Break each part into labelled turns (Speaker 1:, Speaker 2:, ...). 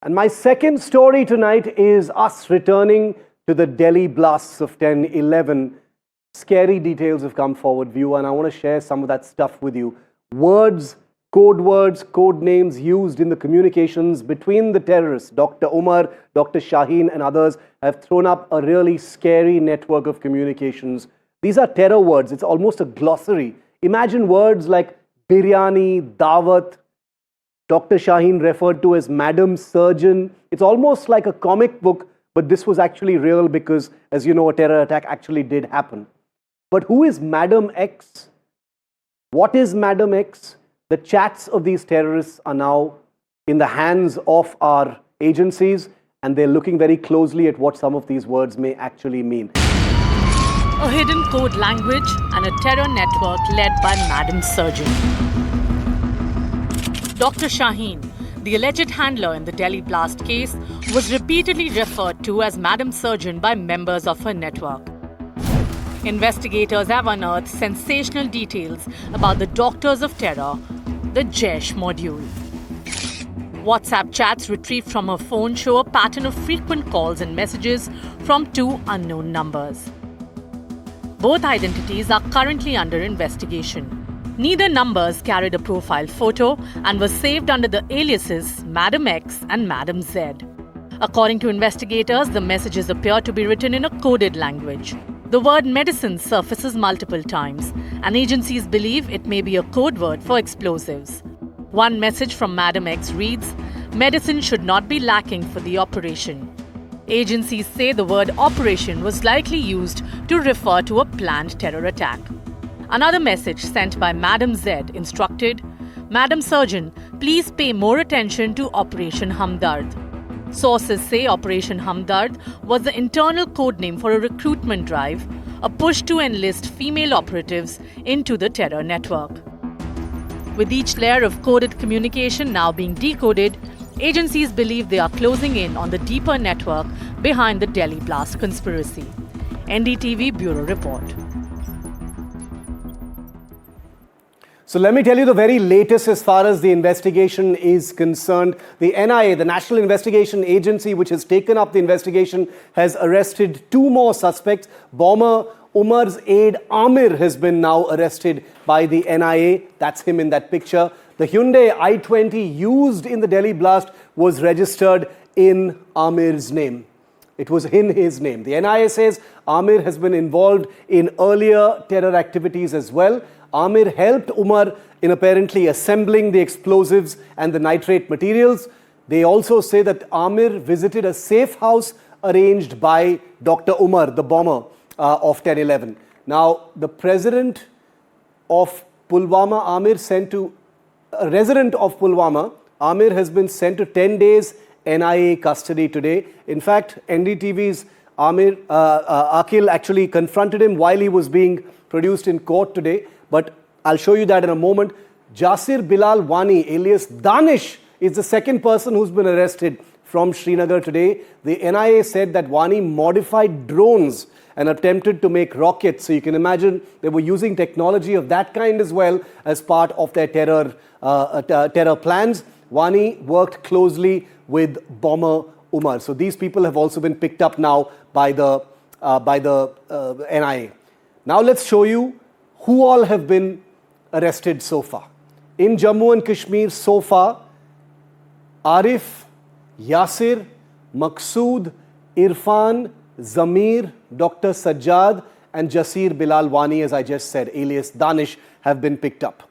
Speaker 1: And my second story tonight is us returning to the Delhi blasts of 10/11. Scary details have come forward, viewer, and I want to share some of that stuff with you. Words, code names used in the communications between the terrorists, Dr. Umar, Dr. Shaheen and others, have thrown up a really scary network of communications. These are terror words. It's almost a glossary. Imagine words like biryani, dawat, Dr. Shaheen referred to as Madam Surgeon. It's almost like a comic book, but this was actually real because, as you know, a terror attack actually did happen. But who is Madam X? What is Madam X? The chats of these terrorists are now in the hands of our agencies, and they're looking very closely at what some of these words may actually mean.
Speaker 2: A hidden code language and a terror network led by Madam Surgeon. Dr. Shaheen, the alleged handler in the Delhi blast case, was repeatedly referred to as Madam Surgeon by members of her network. Investigators have unearthed sensational details about the Doctors of Terror, the Jaish module. WhatsApp chats retrieved from her phone show a pattern of frequent calls and messages from two unknown numbers. Both identities are currently under investigation. Neither numbers carried a profile photo and were saved under the aliases Madam X and Madam Z. According to investigators, the messages appear to be written in a coded language. The word medicine surfaces multiple times, and agencies believe it may be a code word for explosives. One message from Madam X reads, "Medicine should not be lacking for the operation." Agencies say the word operation was likely used to refer to a planned terror attack. Another message sent by Madam Z instructed, "Madam Surgeon, please pay more attention to Operation Hamdard." Sources say Operation Hamdard was the internal codename for a recruitment drive, a push to enlist female operatives into the terror network. With each layer of coded communication now being decoded, agencies believe they are closing in on the deeper network behind the Delhi blast conspiracy. NDTV Bureau Report.
Speaker 1: So let me tell you the very latest as far as the investigation is concerned. The NIA, the National Investigation Agency, which has taken up the investigation, has arrested two more suspects. Bomber Umar's aide Amir has been now arrested by the NIA. That's him in that picture. The Hyundai i20 used in the Delhi blast was registered in Amir's name. It was in his name. The NIA says Amir has been involved in earlier terror activities as well. Amir helped Umar in apparently assembling the explosives and the nitrate materials. They also say that Amir visited a safe house arranged by Dr. Umar, the bomber of 10/11. Now, the president of Pulwama, Amir, sent to a resident of Pulwama, Amir has been sent to 10 days NIA custody today. In fact, NDTV's Amir Akil actually confronted him while he was being produced in court today. But I'll show you that in a moment. Jasir Bilal Wani, alias Danish, is the second person who's been arrested from Srinagar today. The NIA said that Wani modified drones and attempted to make rockets. So you can imagine they were using technology of that kind as well as part of their terror plans. Wani worked closely with bomber Umar. So these people have also been picked up now by the NIA. Now let's show you who all have been arrested so far. In Jammu and Kashmir so far, Arif, Yasir, Maqsood, Irfan, Zamir, Dr. Sajjad and Jasir Bilal Wani, as I just said, alias Danish, have been picked up.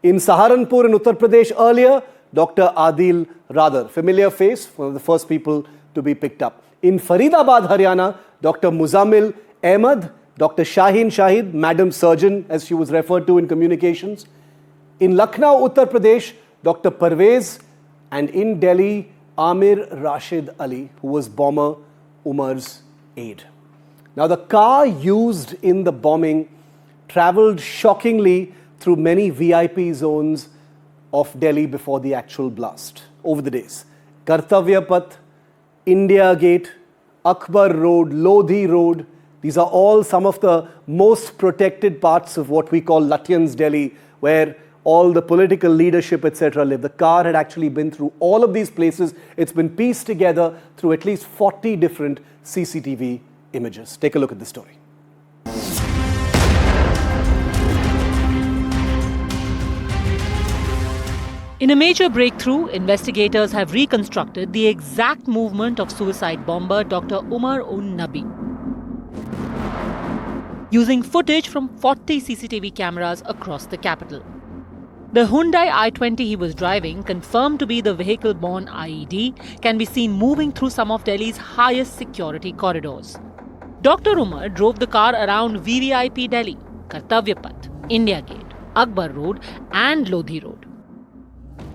Speaker 1: In Saharanpur in Uttar Pradesh earlier, Dr. Adil Radar, familiar face, one of the first people to be picked up. In Faridabad, Haryana, Dr. Muzammil Ahmed, Dr. Shaheen Shahid, Madam Surgeon, as she was referred to in communications. In Lucknow, Uttar Pradesh, Dr. Parvez. And in Delhi, Amir Rashid Ali, who was bomber Umar's aide. Now, the car used in the bombing traveled shockingly through many VIP zones of Delhi before the actual blast over the days. Kartavya Path, India Gate, Akbar Road, Lodhi Road. These are all some of the most protected parts of what we call Lutyens Delhi, where all the political leadership, etc. live. The car had actually been through all of these places. It's been pieced together through at least 40 different CCTV images. Take a look at this story.
Speaker 2: In a major breakthrough, investigators have reconstructed the exact movement of suicide bomber Dr. Umar un-Nabi, using footage from 40 CCTV cameras across the capital. The Hyundai i20 he was driving, confirmed to be the vehicle-borne aide, can be seen moving through some of Delhi's highest security corridors. Dr. Umar drove the car around VVIP Delhi, Kartavya Path, India Gate, Akbar Road and Lodhi Road.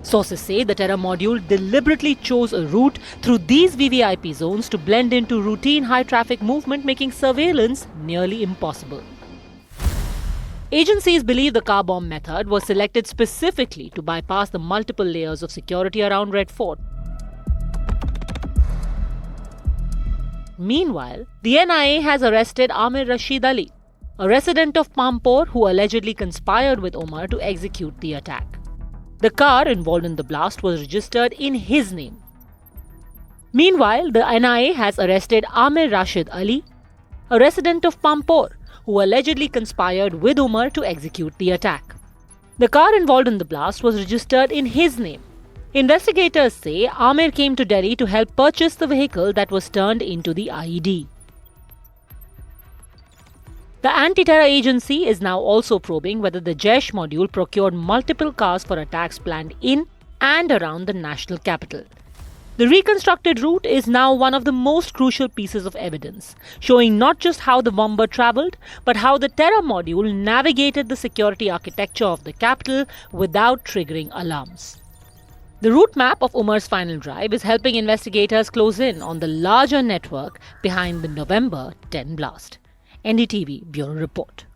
Speaker 2: Sources say the terror module deliberately chose a route through these VVIP zones to blend into routine high-traffic movement, making surveillance nearly impossible. Agencies believe the car bomb method was selected specifically to bypass the multiple layers of security around Red Fort. Meanwhile, the NIA has arrested Amir Rashid Ali, a resident of Pampore who allegedly conspired with Omar to execute the attack. The car involved in the blast was registered in his name. Meanwhile, the NIA has arrested Amir Rashid Ali, a resident of Pampore, who allegedly conspired with Umar to execute the attack. The car involved in the blast was registered in his name. Investigators say Amir came to Delhi to help purchase the vehicle that was turned into the IED. The anti-terror agency is now also probing whether the Jaish module procured multiple cars for attacks planned in and around the national capital. The reconstructed route is now one of the most crucial pieces of evidence, showing not just how the bomber travelled, but how the terror module navigated the security architecture of the capital without triggering alarms. The route map of Umar's final drive is helping investigators close in on the larger network behind the November 10 blast. NDTV Bureau Report.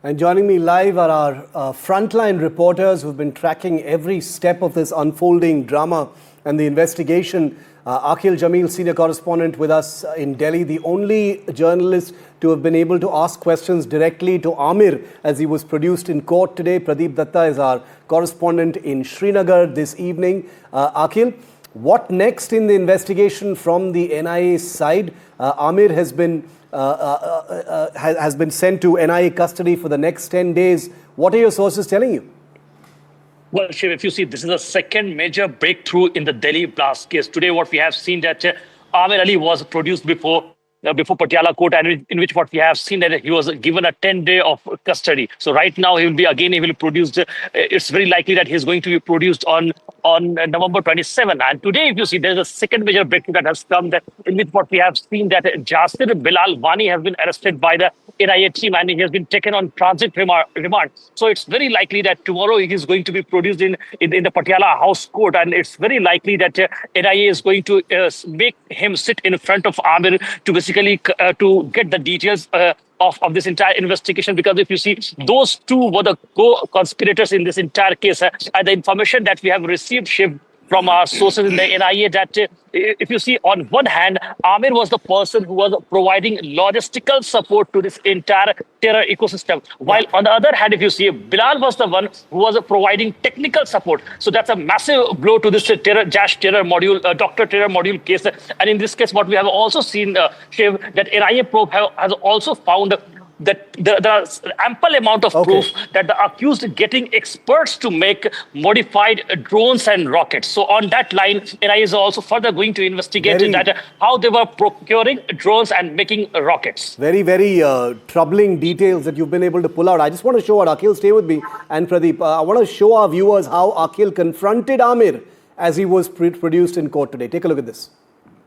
Speaker 1: And joining me live are our frontline reporters who've been tracking every step of this unfolding drama and the investigation. Akhil Jamil, senior correspondent with us in Delhi, the only journalist to have been able to ask questions directly to Amir as he was produced in court today. Pradeep Datta is our correspondent in Srinagar this evening. Akhil, what next in the investigation from the NIA side? Amir has been sent to NIA custody for the next 10 days. What are your sources telling you?
Speaker 3: Well, Shiv, if you see, this is the second major breakthrough in the Delhi blast case. Today, what we have seen that Amir Ali was produced before Patiala court, and in which what we have seen that he was given a 10-day of custody. So right now he will be produced. It's very likely that he's going to be produced on November 27. And today, if you see, there's a second major breakthrough that has come, that in which what we have seen that Jasir Bilal Wani has been arrested by the NIA team and he has been taken on transit remand. So it's very likely that tomorrow he is going to be produced in the Patiala House Court, and it's very likely that NIA is going to make him sit in front of Amir to basically to get the details of this entire investigation, because if you see, those two were the co-conspirators in this entire case. And the information that we have received, Shiv, from our sources in the NIA, that if you see, on one hand, Amir was the person who was providing logistical support to this entire terror ecosystem, while on the other hand, if you see, Bilal was the one who was providing technical support. So that's a massive blow to this Jaish terror module, Dr. Terror module case. And in this case, what we have also seen, Shiv, that NIA probe has also found that there are ample amount of proof that the accused getting experts to make modified drones and rockets. So on that line, NIA is also further going to investigate how they were procuring drones and making rockets.
Speaker 1: Very, very troubling details that you've been able to pull out. I just want to show what Akhil, stay with me, and Pradeep, I want to show our viewers how Akhil confronted Amir as he was produced in court today. Take a look at this.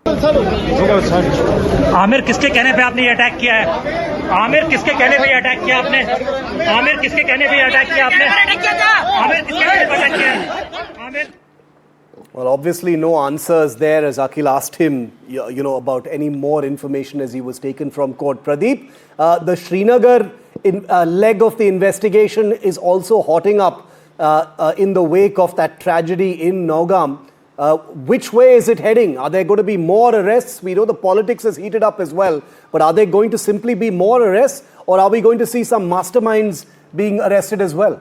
Speaker 4: Aamir किसके कहने पे आपने ये attack किया है? आमिर किसके कहने पे अटैक किया आपने? आमिर किसके कहने पे अटैक किया आपने? आमिर किसके कहने पे अटैक किया? Aamir.
Speaker 1: Well, obviously no answers there as Akhil asked him, about any more information as he was taken from court. Pradeep, the Srinagar leg of the investigation is also hotting up in the wake of that tragedy in Naugam. Which way is it heading? Are there going to be more arrests? We know the politics has heated up as well, but are there going to simply be more arrests, or are we going to see some masterminds being arrested as well?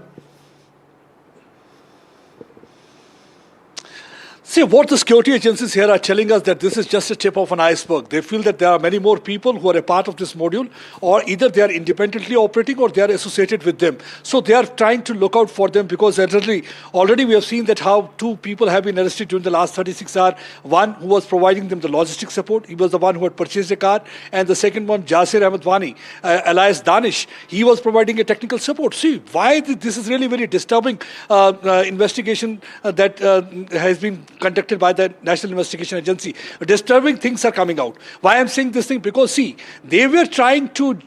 Speaker 5: See, what the security agencies here are telling us that this is just a tip of an iceberg. They feel that there are many more people who are a part of this module, or either they are independently operating or they are associated with them. So they are trying to look out for them, because already we have seen that how 2 people have been arrested during the last 36 hours. One who was providing them the logistic support, he was the one who had purchased a car, and the second one, Jaish-e-Mohammed Wani, alias Danish, he was providing a technical support. See, why this is really very disturbing investigation that has been conducted by the National Investigation Agency. Disturbing things are coming out. Why I'm saying this thing? Because see, they were trying to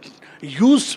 Speaker 5: use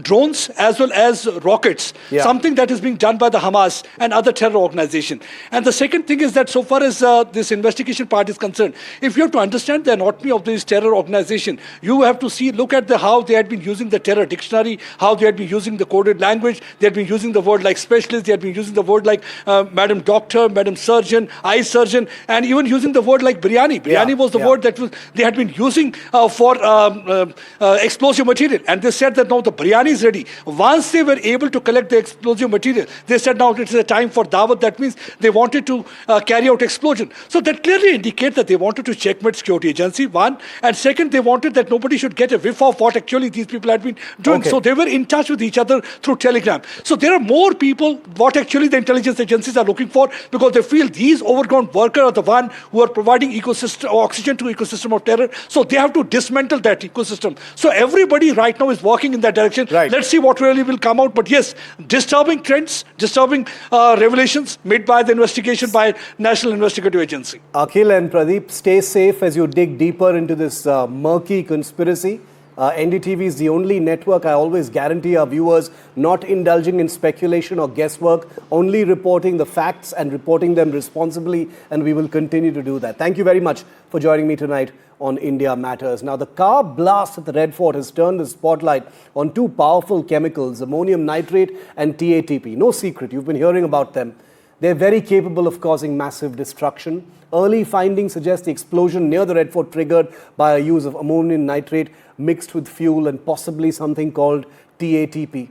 Speaker 5: drones as well as rockets, something that is being done by the Hamas and other terror organizations. And the second thing is that so far as this investigation part is concerned, if you have to understand the anatomy of this terror organization, you have to look at how they had been using the terror dictionary, how they had been using the coded language, they had been using the word like specialist, they had been using the word like madam doctor, madam surgeon, eye surgeon, and even using the word like biryani. Biryani was the word that they had been using for explosive material, and they said that now the biryani is ready. Once they were able to collect the explosive material, they said now it is a time for dawat. That means they wanted to carry out explosion. So that clearly indicates that they wanted to checkmate security agency, one, and second, they wanted that nobody should get a whiff of what actually these people had been doing. So they were in touch with each other through Telegram. So there are more people what actually the intelligence agencies are looking for, because they feel these overgrown workers are the one who are providing oxygen to ecosystem of terror. So they have to dismantle that ecosystem. So everybody right now is walking in that direction. Let's see what really will come out. But yes, disturbing trends, disturbing revelations made by the investigation by National Investigative Agency.
Speaker 1: Akhil and Pradeep, stay safe as you dig deeper into this murky conspiracy. NDTV is the only network, I always guarantee our viewers, not indulging in speculation or guesswork, only reporting the facts and reporting them responsibly, and we will continue to do that. Thank you very much for joining me tonight on India Matters. Now, the car blast at the Red Fort has turned the spotlight on 2 powerful chemicals, ammonium nitrate and TATP. No secret, you've been hearing about them. They're very capable of causing massive destruction. Early findings suggest the explosion near the Red Fort triggered by a use of ammonium nitrate mixed with fuel and possibly something called TATP.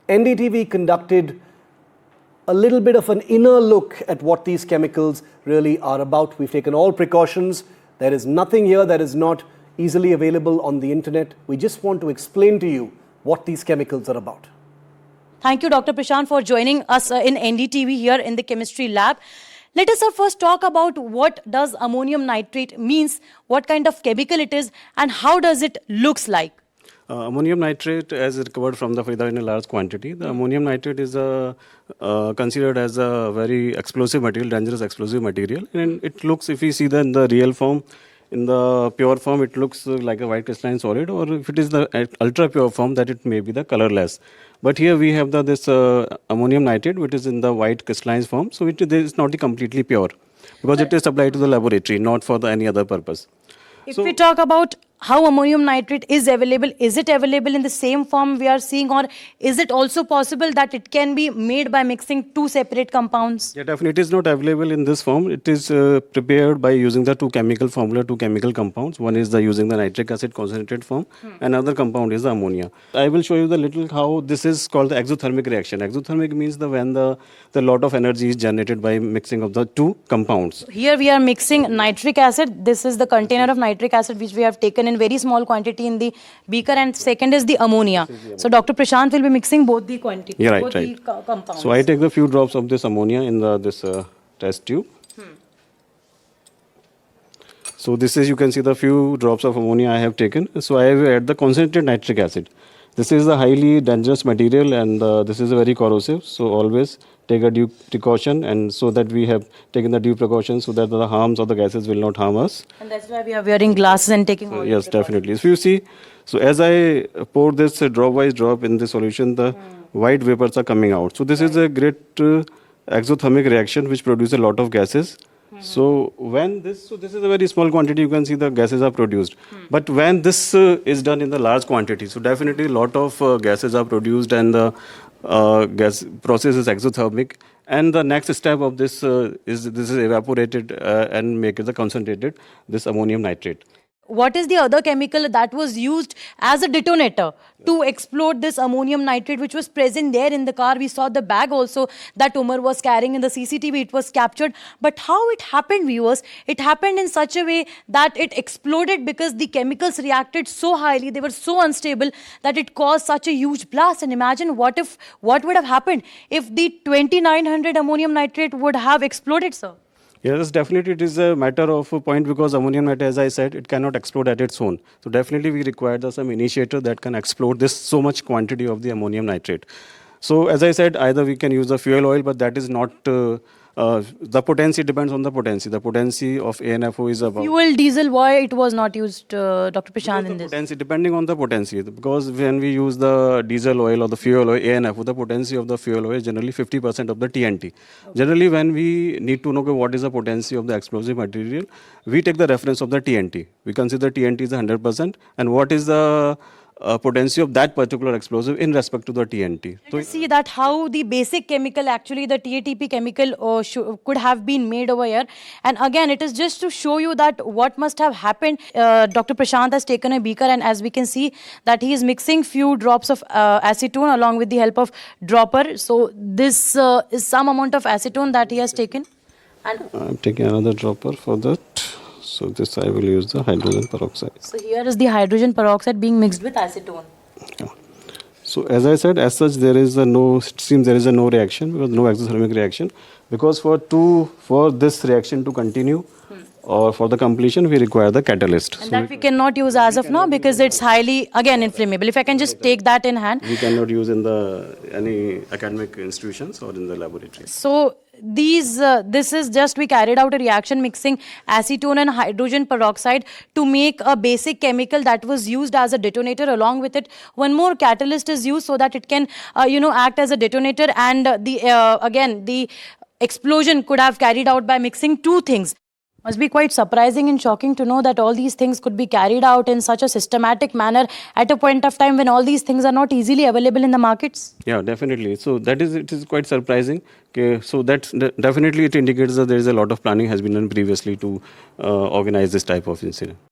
Speaker 1: NDTV conducted a little bit of an inner look at what these chemicals really are about. We've taken all precautions. There is nothing here that is not easily available on the internet. We just want to explain to you what these chemicals are about.
Speaker 6: Thank you, Dr. Prashant, for joining us in NDTV here in the chemistry lab. Let us first talk about what does ammonium nitrate means, what kind of chemical it is, and how does it looks like.
Speaker 7: Ammonium nitrate, as recovered from the Farida in a large quantity, the ammonium nitrate is considered as a very explosive material, dangerous explosive material. And it looks, if you see in the real form, in the pure form, it looks like a white crystalline solid, or if it is the ultra pure form, that it may be the colorless. But here we have this ammonium nitrate, which is in the white crystalline form, so it is not completely pure, because it is supplied to the laboratory, not for any other purpose.
Speaker 6: If we talk about how ammonium nitrate is it available in the same form we are seeing, or is it also possible that it can be made by mixing 2 separate compounds?
Speaker 7: Yeah, definitely it is not available in this form. It is prepared by using the 2 chemical compounds. One is using the nitric acid concentrated form, another compound is the ammonia. I will show you the little how this is called the exothermic reaction. Exothermic means when the lot of energy is generated by mixing of the 2 compounds.
Speaker 6: Here we are mixing nitric acid. This is the container of nitric acid which we have taken in very small quantity in the beaker, and second is the ammonia. So Dr. Prashant will be mixing both the quantities, the compounds.
Speaker 7: So I take the few drops of this ammonia in this test tube. So this is, you can see the few drops of ammonia I have taken. So I have added the concentrated nitric acid. This is a highly dangerous material, and this is very corrosive. So always take a due precaution, and so that we have taken the due precaution so that the harms of the gases will not harm us.
Speaker 6: And that's why we are wearing glasses and taking all
Speaker 7: yes, definitely. If you see, so as I pour this drop-wise drop in the solution, the white vapors are coming out. So this is a great exothermic reaction which produces a lot of gases. So this is a very small quantity, you can see the gases are produced. But when this is done in the large quantity, so definitely a lot of gases are produced, and the gas process is exothermic. And the next step of this is evaporated and make it the concentrated, this ammonium nitrate.
Speaker 6: What is the other chemical that was used as a detonator to explode this ammonium nitrate, which was present there in the car? We saw the bag also that Umar was carrying in the CCTV. It was captured. But how it happened, viewers, it happened in such a way that it exploded because the chemicals reacted so highly, they were so unstable that it caused such a huge blast. And imagine what would have happened if the 2900 ammonium nitrate would have exploded, sir?
Speaker 7: Yes, definitely it is a matter of a point because ammonium nitrate, as I said, it cannot explode at its own. So definitely we require some initiator that can explode this so much quantity of the ammonium nitrate. So as I said, either we can use the fuel oil, but that is not, the potency depends on the potency. The potency of ANFO is about...
Speaker 6: Fuel, diesel, why it was not used, Dr. Prashant, in this?
Speaker 7: Potency, depending on the potency. Because when we use the diesel oil or the fuel oil, ANFO, the potency of the fuel oil is generally 50% of the TNT. Okay. Generally, when we need to know what is the potency of the explosive material, we take the reference of the TNT. We consider TNT is 100%, and what is the potency of that particular explosive in respect to the TNT.
Speaker 6: So see that how the basic chemical, actually the TATP chemical could have been made over here. And again, it is just to show you that what must have happened. Dr. Prashant has taken a beaker, and as we can see that he is mixing few drops of acetone along with the help of dropper. So this is some amount of acetone that he has taken. And
Speaker 7: I'm taking another dropper for that. So this I will use the hydrogen peroxide.
Speaker 6: So here is the hydrogen peroxide being mixed with acetone.
Speaker 7: Yeah. So as I said, as such there is no reaction, because no exothermic reaction, because for this reaction to continue or for the completion we require the catalyst.
Speaker 6: And so that we cannot use as of now because it's highly again inflammable. If I can just take that in hand.
Speaker 7: We cannot use in any academic institutions or in the laboratory.
Speaker 6: So this is just we carried out a reaction mixing acetone and hydrogen peroxide to make a basic chemical that was used as a detonator. Along with it, one more catalyst is used so that it can act as a detonator, and the explosion could have carried out by mixing two things. Must be quite surprising and shocking to know that all these things could be carried out in such a systematic manner at a point of time when all these things are not easily available in the markets.
Speaker 7: Yeah, definitely. So it is quite surprising. Okay, so definitely it indicates that there is a lot of planning has been done previously to organize this type of incident.